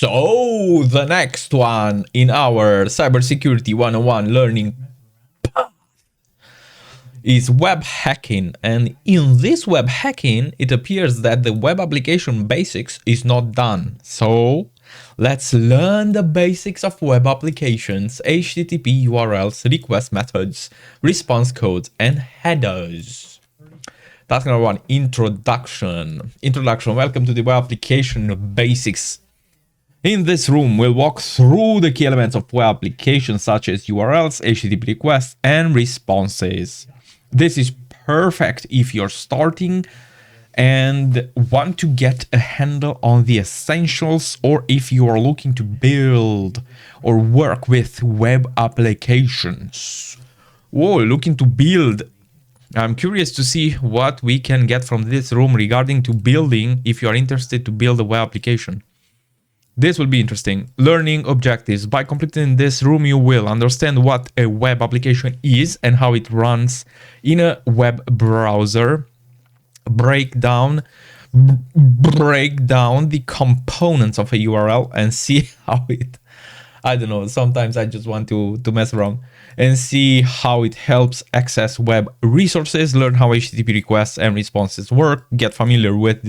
So the next one in our cybersecurity 101 learning is web hacking, and in this web hacking it appears that the web application basics is not done. So let's learn the basics of web applications: HTTP URLs, request methods, response codes, and headers. Task number 1, introduction. Welcome to the web application basics. In this room, we'll walk through the key elements of web applications such as URLs, HTTP requests, and responses. This is perfect if you're starting and want to get a handle on the essentials, or if you are looking to build or work with web applications. Whoa, looking to build. I'm curious to see what we can get from this room regarding to building if you are interested to build a web application. This will be interesting. Learning objectives. By completing this room, you will understand what a web application is and how it runs in a web browser. Break down the components of a URL and see how it, I don't know, sometimes I just want to mess around and see how it helps access web resources. Learn how HTTP requests and responses work. Get familiar with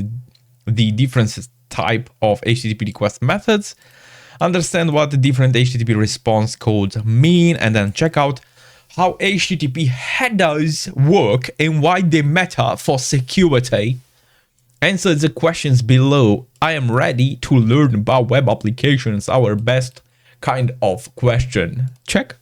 the differences type of HTTP request methods, understand what the different HTTP response codes mean, and then check out how HTTP headers work and why they matter for security. Answer the questions below. I am ready to learn about web applications, our best kind of question. Check.